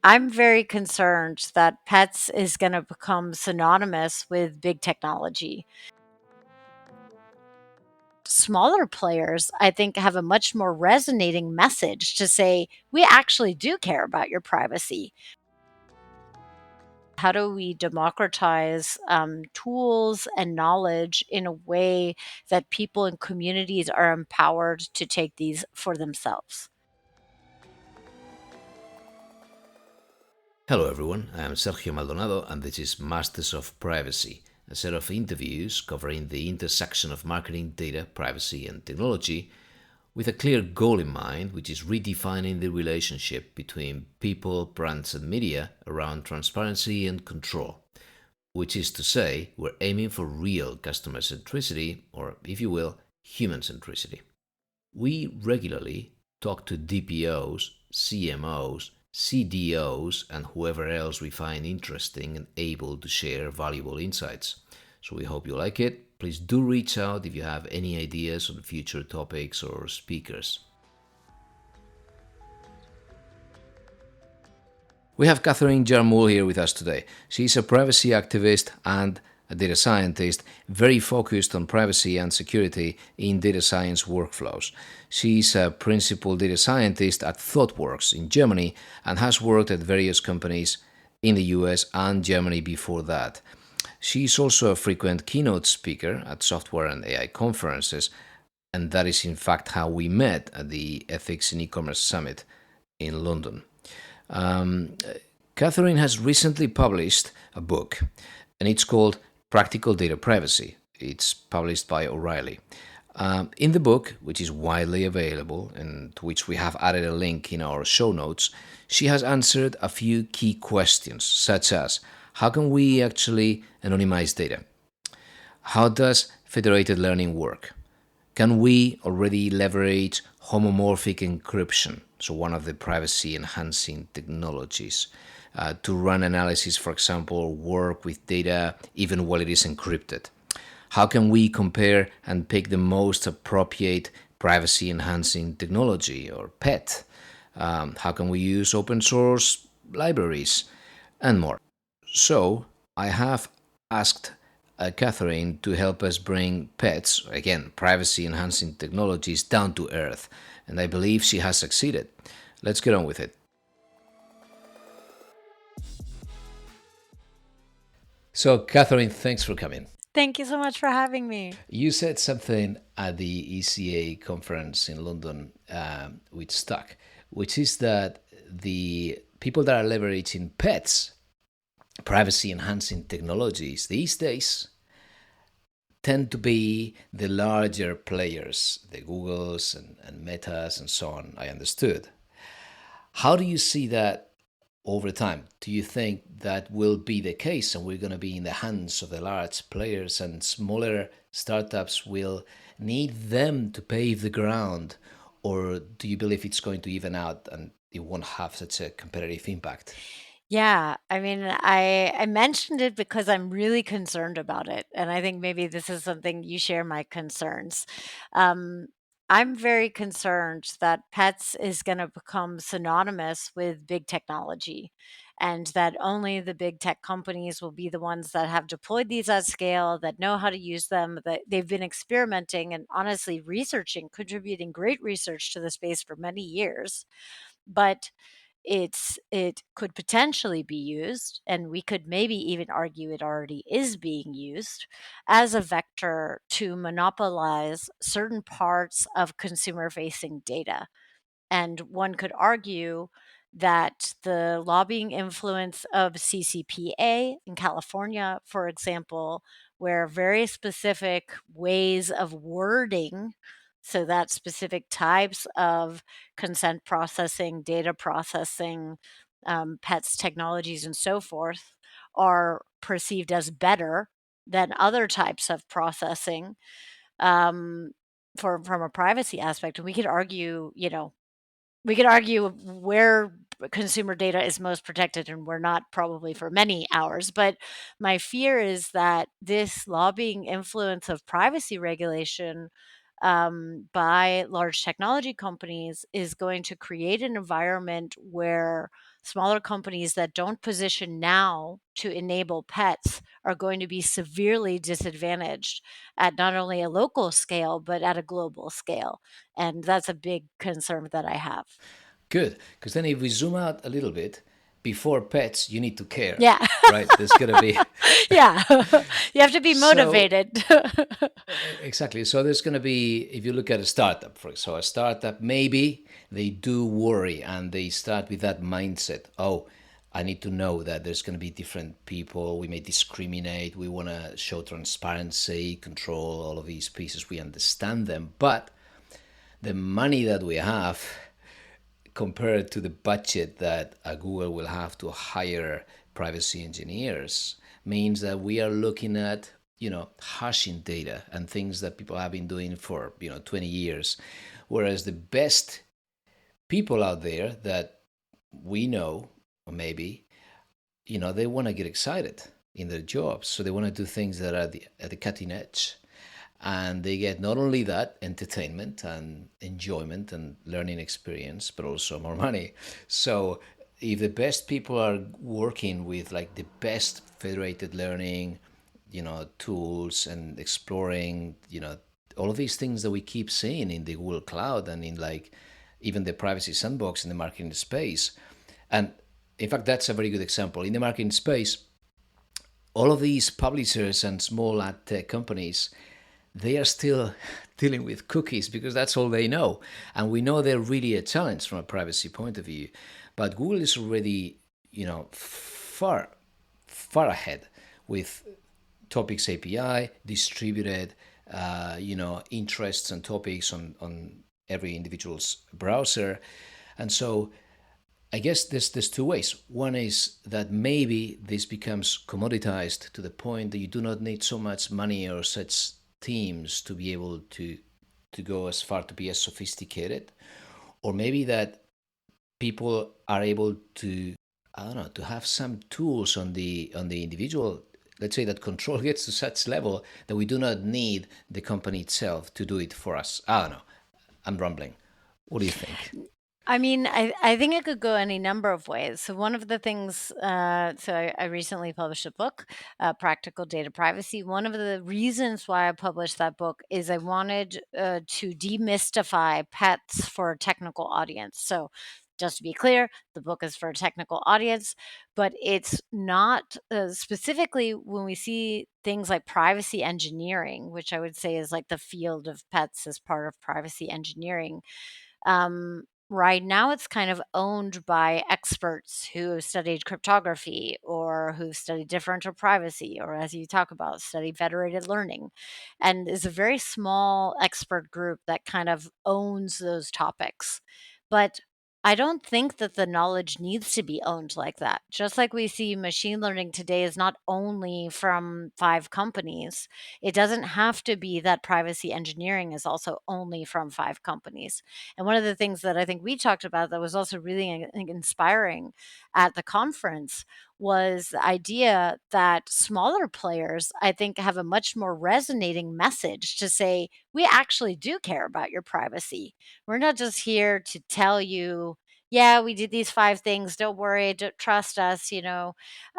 I'm very concerned that pets is going to become synonymous with big technology. Smaller players, I think, have a much more resonating message to say, we actually do care about your privacy. How do we democratize tools and knowledge in a way that people and communities are empowered to take these for themselves? Hello, everyone. I am Sergio Maldonado, and this is Masters of Privacy, a set of interviews covering the intersection of marketing, data, privacy, and technology, with a clear goal in mind, which is redefining the relationship between people, brands, and media around transparency and control. Which is to say, we're aiming for real customer centricity, or if you will, human centricity. We regularly talk to DPOs, CMOs, CDOs, and whoever else we find interesting and able to share valuable insights. So we hope you like it. Please do reach out if you have any ideas on future topics or speakers. We have Katharine Jarmul here with us today. She's a privacy activist and a data scientist, very focused on privacy and security in data science workflows. She's a principal data scientist at Thoughtworks in Germany and has worked at various companies in the US and Germany before that. She's also a frequent keynote speaker at software and AI conferences, and that is in fact how we met at the Ethics in E-commerce Summit in London. Um, Catherine has recently published a book, and it's called Practical Data Privacy. It's published by O'Reilly. In the book, which is widely available and to which we have added a link in our show notes, she has answered a few key questions, such as how can we actually anonymize data? How does federated learning work? Can we already leverage homomorphic encryption, so one of the privacy enhancing technologies, to run analysis, for example, or work with data even while it is encrypted? How can we compare and pick the most appropriate privacy enhancing technology or PET? How can we use open source libraries and more? So I have asked Catherine to help us bring pets, again, privacy enhancing technologies, down to earth. And I believe she has succeeded. Let's get on with it. So, Catherine, thanks for coming. Thank you so much for having me. You said something at the ECA conference in London, which stuck, which is that the people that are leveraging pets, privacy enhancing technologies these days, tend to be the larger players, the Googles and Metas and so on, I understood. How do you see that over time? Do you think that will be the case and we're going to be in the hands of the large players and smaller startups will need them to pave the ground? Or do you believe it's going to even out and it won't have such a competitive impact? Yeah, I mean, I mentioned it because I'm really concerned about it, and I think maybe this is something you share my concerns. Um, I'm very concerned that pets is going to become synonymous with big technology, and that only the big tech companies will be the ones that have deployed these at scale, that know how to use them, that they've been experimenting and honestly researching, contributing great research to the space for many years. But it could potentially be used, and we could maybe even argue it already is being used as a vector to monopolize certain parts of consumer facing data. And one could argue that the lobbying influence of CCPA in California, for example, where very specific ways of wording, so that specific types of consent processing, data processing, pets technologies, and so forth, are perceived as better than other types of processing, um, from a privacy aspect. And we could argue, we could argue where consumer data is most protected and we're not, probably for many hours. But my fear is that this lobbying influence of privacy regulation by large technology companies is going to create an environment where smaller companies that don't position now to enable pets are going to be severely disadvantaged at not only a local scale, but at a global scale. And that's a big concern that I have. Good, because then if we zoom out a little bit, before pets, you need to care, Yeah. right? There's gonna be Yeah. You have to be so motivated. exactly. So there's gonna be, if you look at a startup, for so a startup, maybe they do worry and they start with that mindset. Oh, I need to know that there's gonna be different people. We may discriminate. We want to show transparency, control all of these pieces. We understand them, but the money that we have compared to the budget that Google will have to hire privacy engineers means that we are looking at hashing data and things that people have been doing for 20 years, whereas the best people out there that we know, or maybe, they want to get excited in their jobs, so they want to do things that are at the cutting edge, and they get not only that entertainment and enjoyment and learning experience, but also more money. So if the best people are working with like the best federated learning tools and exploring all of these things that we keep seeing in the Google Cloud and in like even the privacy sandbox in the marketing space. And in fact, that's a very good example in the marketing space. All of these publishers and small ad tech companies, they are still dealing with cookies because that's all they know. And we know they're really a challenge from a privacy point of view. But Google is already, far, far ahead with Topics API, distributed, interests and topics on every individual's browser. And so I guess there's two ways. One is that maybe this becomes commoditized to the point that you do not need so much money or such teams to be able to go as far to be as sophisticated, or maybe that people are able to, I don't know, to have some tools on the individual. Let's say that control gets to such level that we do not need the company itself to do it for us. I don't know. I'm rambling. What do you think? I mean, I think it could go any number of ways. So one of the things, I recently published a book, Practical Data Privacy. One of the reasons why I published that book is I wanted to demystify pets for a technical audience. So just to be clear, the book is for a technical audience, but it's not specifically when we see things like privacy engineering, which I would say is like the field of pets as part of privacy engineering. Right now, it's kind of owned by experts who have studied cryptography or who've studied differential privacy, or as you talk about, study federated learning. And is a very small expert group that kind of owns those topics. But I don't think that the knowledge needs to be owned like that. Just like we see machine learning today is not only from five companies, it doesn't have to be that privacy engineering is also only from five companies. And one of the things that I think we talked about that was also really inspiring at the conference was the idea that smaller players, I think, have a much more resonating message to say, we actually do care about your privacy. We're not just here to tell you, yeah, we did these five things. Don't worry. Don't trust us. It's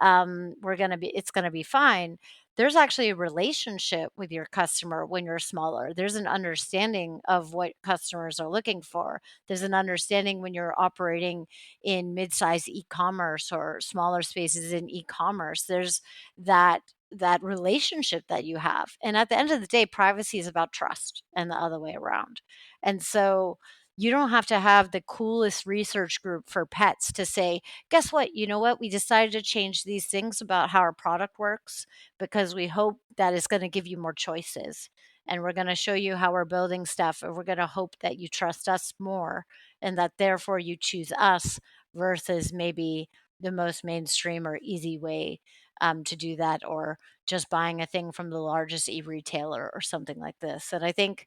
going to be fine. There's actually a relationship with your customer when you're smaller. There's an understanding of what customers are looking for. There's an understanding when you're operating in mid-size e-commerce or smaller spaces in e-commerce. There's that relationship that you have. And at the end of the day, privacy is about trust and the other way around. And so you don't have to have the coolest research group for pets to say, guess what? You know what? We decided to change these things about how our product works because we hope that it's going to give you more choices. And we're going to show you how we're building stuff. And we're going to hope that you trust us more and that therefore you choose us versus maybe the most mainstream or easy way to do that, or just buying a thing from the largest e-retailer or something like this. And I think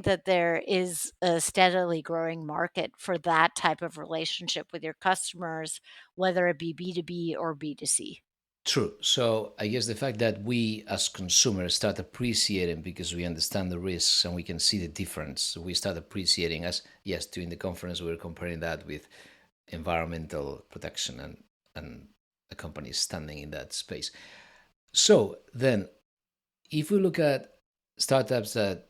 that there is a steadily growing market for that type of relationship with your customers, whether it be B2B or B2C. True. So I guess the fact that we as consumers start appreciating because we understand the risks and we can see the difference, we start appreciating as, yes, during the conference we were comparing that with environmental protection and a company standing in that space. So then, if we look at startups that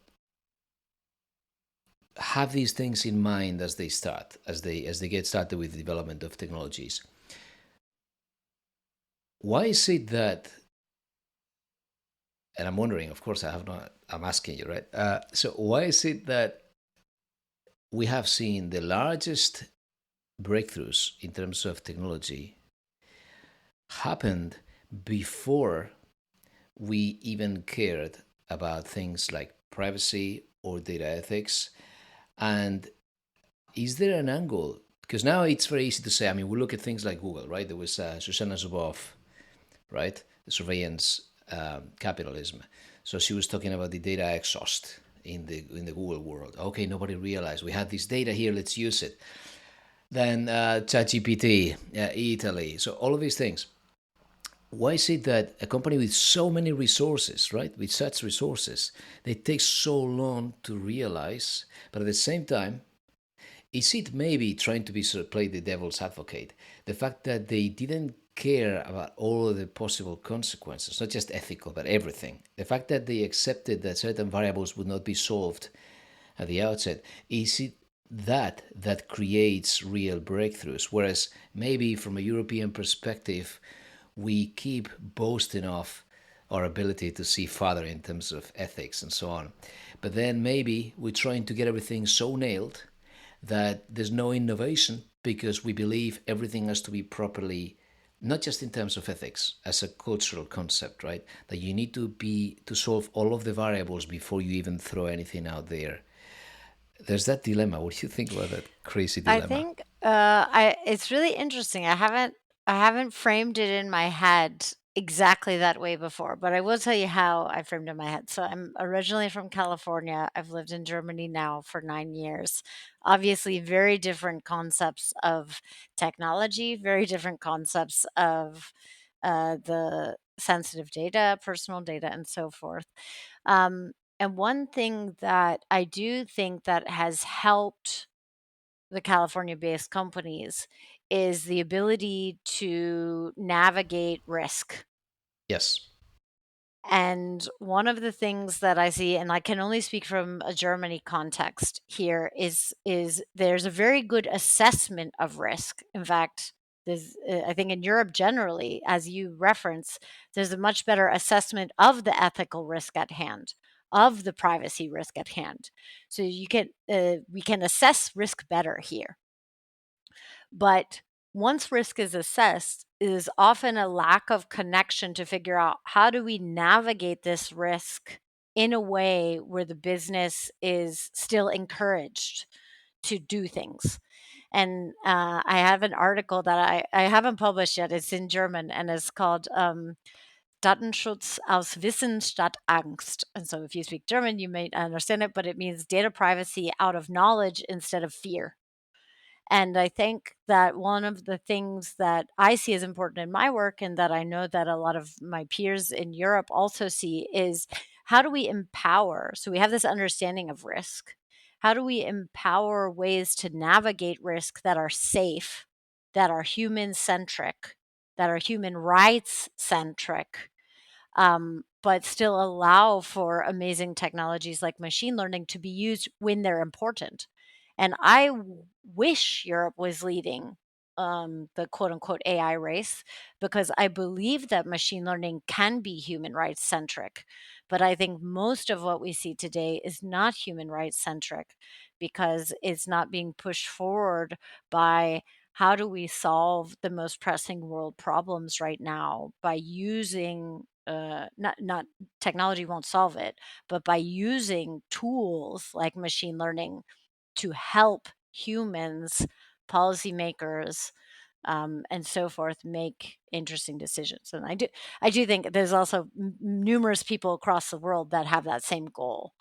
have these things in mind as they start, as they get started with the development of technologies, why is it that, and I'm wondering, of course, I have not, I'm asking you, right? So why is it that we have seen the largest breakthroughs in terms of technology happened before we even cared about things like privacy or data ethics? And is there an angle? Because now it's very easy to say, I mean, we look at things like Google, right? There was Susanna Zuboff, right? The surveillance capitalism. So she was talking about the data exhaust in the Google world. Okay, nobody realized we had this data here. Let's use it. Then ChatGPT, Italy. So all of these things. Why is it that a company with so many resources, right, with such resources, they take so long to realize, but at the same time, is it maybe trying to be sort of play the devil's advocate? The fact that they didn't care about all of the possible consequences, not just ethical, but everything. The fact that they accepted that certain variables would not be solved at the outset, is it that creates real breakthroughs? Whereas maybe from a European perspective, we keep boasting of our ability to see farther in terms of ethics and so on. But then maybe we're trying to get everything so nailed that there's no innovation because we believe everything has to be properly, not just in terms of ethics, as a cultural concept, right? That you need to solve all of the variables before you even throw anything out there. There's that dilemma. What do you think about that crazy I dilemma? think I it's really interesting. I haven't framed it in my head exactly that way before, but I will tell you how I framed it in my head. So I'm originally from California. I've lived in Germany now for 9 years. Obviously, very different concepts of technology, very different concepts of the sensitive data, personal data, and so forth. And one thing that I do think that has helped the California-based companies is the ability to navigate risk. Yes. And one of the things that I see, and I can only speak from a Germany context here, is there's a very good assessment of risk. In fact, there's I think in Europe generally, as you reference, there's a much better assessment of the ethical risk at hand, of the privacy risk at hand. So we can assess risk better here. But once risk is assessed, it is often a lack of connection to figure out how do we navigate this risk in a way where the business is still encouraged to do things. And I have an article that I haven't published yet. It's in German and it's called Datenschutz aus Wissen statt Angst. And so if you speak German, you may understand it, but it means data privacy out of knowledge instead of fear. And I think that one of the things that I see as important in my work, and that I know that a lot of my peers in Europe also see, is how do we empower? So we have this understanding of risk. How do we empower ways to navigate risk that are safe, that are human centric, that are human rights centric, but still allow for amazing technologies like machine learning to be used when they're important? And wish Europe was leading the quote unquote AI race, because I believe that machine learning can be human rights centric. But I think most of what we see today is not human rights centric because it's not being pushed forward by how do we solve the most pressing world problems right now by using not technology won't solve it, but by using tools like machine learning to help humans, policymakers, and so forth make interesting decisions. And I do think there's also numerous people across the world that have that same goal.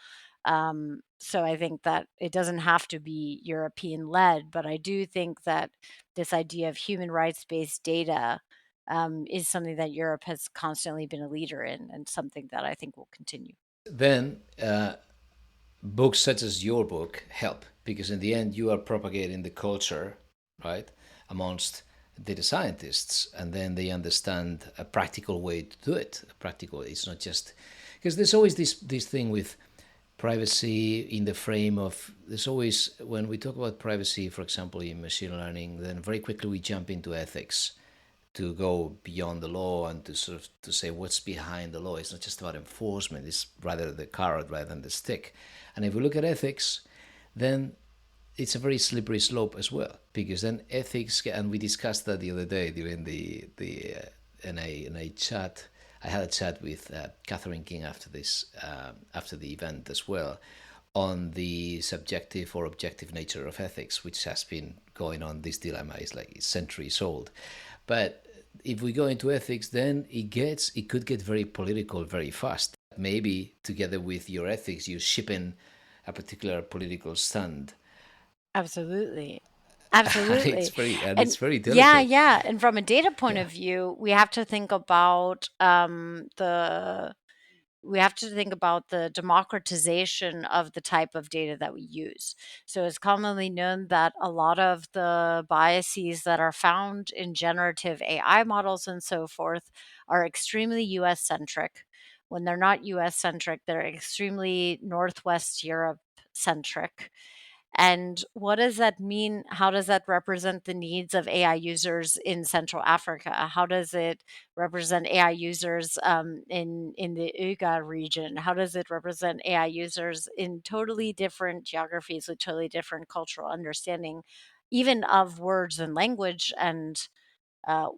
So I think that it doesn't have to be European led, but I do think that this idea of human rights based data is something that Europe has constantly been a leader in, and something that I think will continue. Then books such as your book help because in the end you are propagating the culture, right? amongst data scientists, and then they understand a practical way to do it. A practical, it's not just because there's always this thing with privacy in the frame of, there's always, when we talk about privacy, for example, in machine learning, then very quickly we jump into ethics to go beyond the law and to sort of to say what's behind the law. It's not just about enforcement, it's rather the carrot rather than the stick. And if we look at ethics, then it's a very slippery slope as well, because then ethics, and we discussed that the other day during the in a chat. I had a chat with Catherine King after this after the event as well, on the subjective or objective nature of ethics, which has been going on. This dilemma is like centuries old, but if we go into ethics, then it could get very political very fast. Maybe together with your ethics, you ship in a particular political stand. Absolutely. it's Absolutely. it's And very yeah, delicate. yeah. And from a data point Yeah. of view, we have to think about the democratization of the type of data that we use. So it's commonly known that a lot of the biases that are found in generative AI models and so forth are extremely US centric. When they're not US centric, they're extremely Northwest Europe centric. And what does that mean? How does that represent the needs of AI users in Central Africa? How does it represent AI users in the Uga region? How does it represent AI users in totally different geographies with totally different cultural understanding, even of words and language and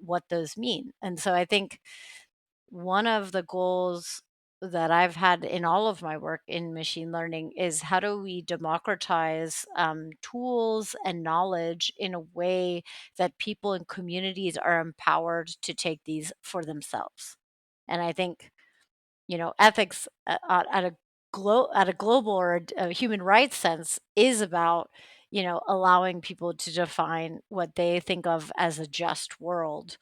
what those mean? And so I think one of the goals that I've had in all of my work in machine learning is how do we democratize tools and knowledge in a way that people and communities are empowered to take these for themselves. And I think ethics at a global or a human rights sense is about allowing people to define what they think of as a just world.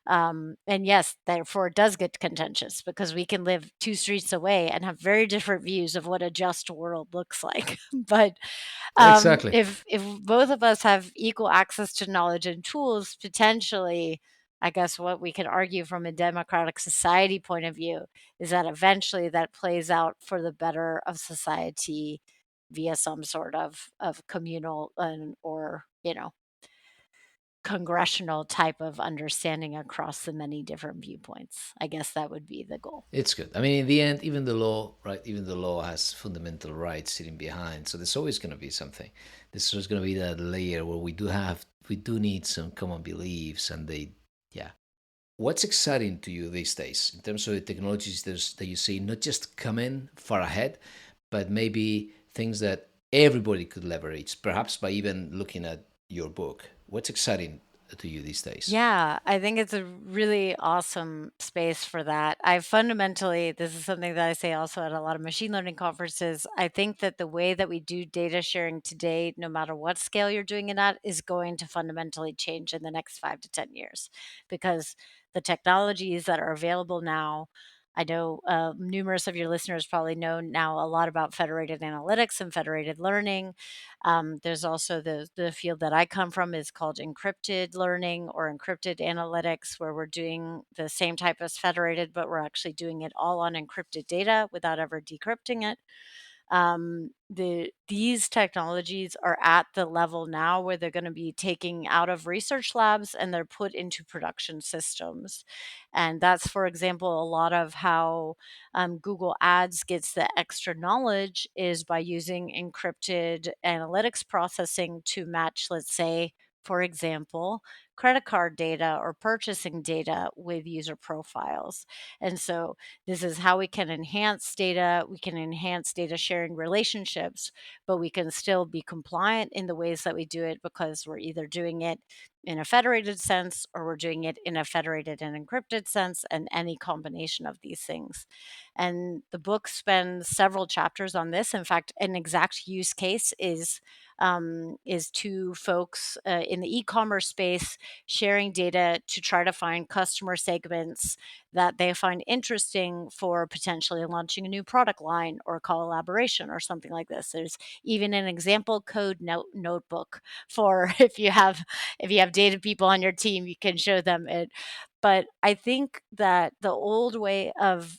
And yes, therefore it does get contentious because we can live two streets away and have very different views of what a just world looks like. But Exactly. if both of us have equal access to knowledge and tools, potentially, I guess what we could argue from a democratic society point of view is that eventually that plays out for the better of society via some sort of communal and or congressional type of understanding across the many different viewpoints. I guess that would be the goal. It's good. I mean, in the end, even the law, right? Even the law has fundamental rights sitting behind. So there's always going to be something. There's always going to be that layer where we do need some common beliefs, and yeah. What's exciting to you these days in terms of the technologies that you see, not just coming far ahead, but maybe things that everybody could leverage, perhaps by even looking at your book? What's exciting to you these days? Yeah, I think it's a really awesome space for that. This is something that I say also at a lot of machine learning conferences. I think that the way that we do data sharing today, no matter what scale you're doing it at, is going to fundamentally change in the next 5 to 10 years because the technologies that are available now. I know numerous of your listeners probably know now a lot about federated analytics and federated learning. There's also the field that I come from is called encrypted learning or encrypted analytics, where we're doing the same type as federated, but we're actually doing it all on encrypted data without ever decrypting it. These technologies are at the level now where they're going to be taking out of research labs and they're put into production systems. And that's, for example, a lot of how Google Ads gets the extra knowledge is by using encrypted analytics processing to match, let's say, for example, credit card data or purchasing data with user profiles. And so this is how we can enhance data. We can enhance data sharing relationships, but we can still be compliant in the ways that we do it because we're either doing it in a federated sense or we're doing it in a federated and encrypted sense, and any combination of these things. And the book spends several chapters on this. In fact, an exact use case is two folks in the e-commerce space. sharing data to try to find customer segments that they find interesting for potentially launching a new product line or collaboration or something like this. There's even an example code notebook for if you have data people on your team, you can show them it. But I think that the old way of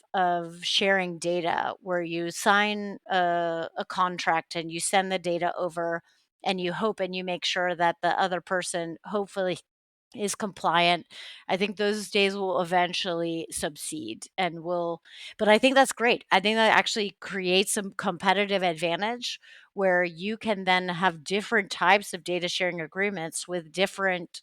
sharing data, where you sign a contract and you send the data over, and you hope and you make sure that the other person hopefully is compliant. I think those days will eventually subside and will, but I think that's great. I think that actually creates some competitive advantage where you can then have different types of data sharing agreements with different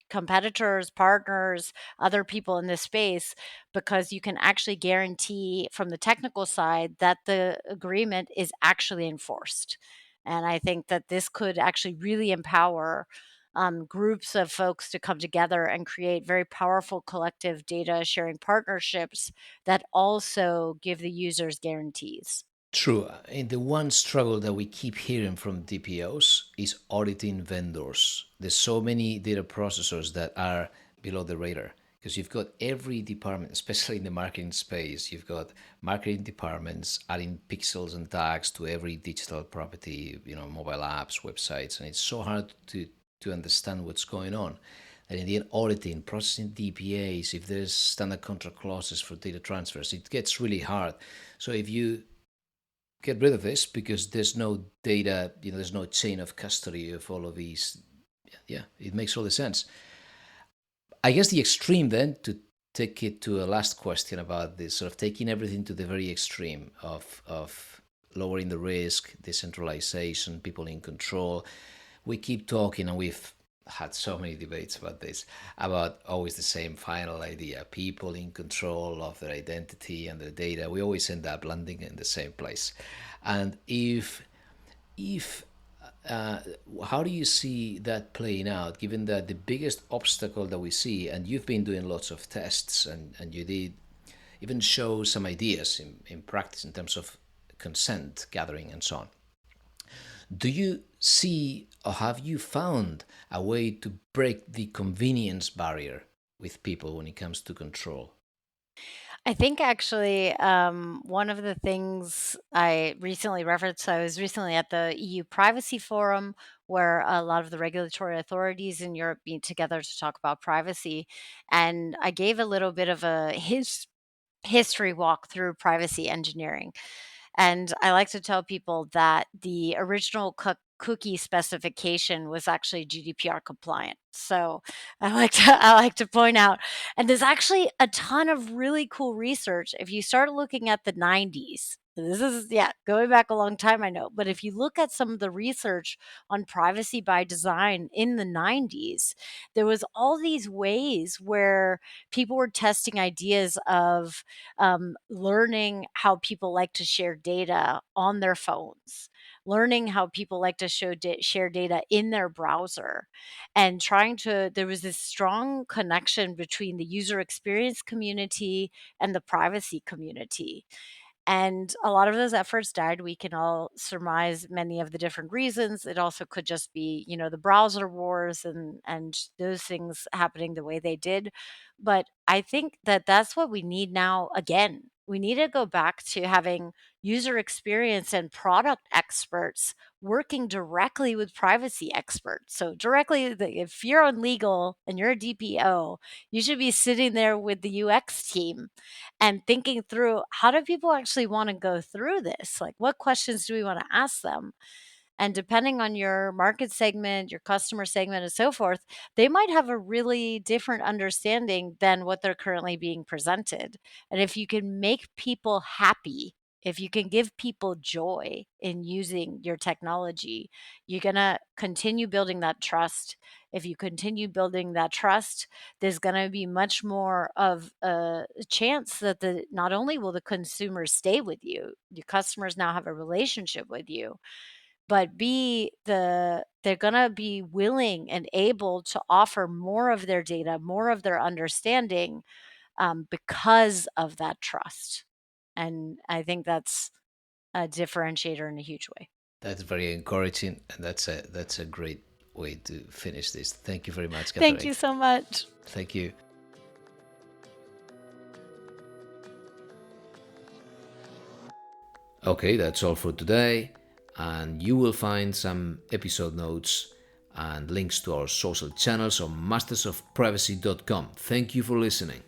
competitors, partners, other people in this space, because you can actually guarantee from the technical side that the agreement is actually enforced. And I think that this could actually really empower groups of folks to come together and create very powerful collective data sharing partnerships that also give the users guarantees. True. And the one struggle that we keep hearing from DPOs is auditing vendors. There's so many data processors that are below the radar because you've got every department, especially in the marketing space, you've got marketing departments adding pixels and tags to every digital property, mobile apps, websites, and it's so hard to understand what's going on. And in the end, auditing, processing DPAs, if there's standard contract clauses for data transfers, it gets really hard. So if you get rid of this because there's no data, there's no chain of custody of all of these. Yeah, it makes all the sense. I guess the extreme then, to take it to a last question about this, sort of taking everything to the very extreme of lowering the risk, decentralization, people in control. We keep talking, and we've had so many debates about this, about always the same final idea: people in control of their identity and their data. We always end up landing in the same place. And if uh, how do you see that playing out, given that the biggest obstacle that we see, and you've been doing lots of tests, and you did even show some ideas in practice in terms of consent gathering and so on. Do you see, or have you found a way to break the convenience barrier with people when it comes to control? I think actually, one of the things I recently referenced, I was recently at the EU Privacy Forum, where a lot of the regulatory authorities in Europe meet together to talk about privacy. And I gave a little bit of a history walk through privacy engineering. And I like to tell people that the original cookie specification was actually GDPR compliant. So I like to point out, and there's actually a ton of really cool research. If you start looking at the 90s, this is, yeah, going back a long time, I know, but if you look at some of the research on privacy by design in the 90s, there was all these ways where people were testing ideas of learning how people like to share data on their phones, learning how people like to share data in their browser, and trying to. There was this strong connection between the user experience community and the privacy community. And a lot of those efforts died. We can all surmise many of the different reasons. It also could just be, the browser wars and those things happening the way they did. But I think that that's what we need now again. We need to go back to having user experience and product experts working directly with privacy experts. So directly, if you're on legal and you're a DPO, you should be sitting there with the UX team and thinking through, how do people actually want to go through this? Like, what questions do we want to ask them? And depending on your market segment, your customer segment, and so forth, they might have a really different understanding than what they're currently being presented. And if you can make people happy, if you can give people joy in using your technology, you're going to continue building that trust. If you continue building that trust, there's going to be much more of a chance that not only will the consumers stay with you, your customers now have a relationship with you, but they're gonna be willing and able to offer more of their data, more of their understanding, because of that trust. And I think that's a differentiator in a huge way. That's very encouraging, and that's a great way to finish this. Thank you very much, Thank Katharine. you so much. Thank you. Okay, that's all for today. And you will find some episode notes and links to our social channels on mastersofprivacy.com. Thank you for listening.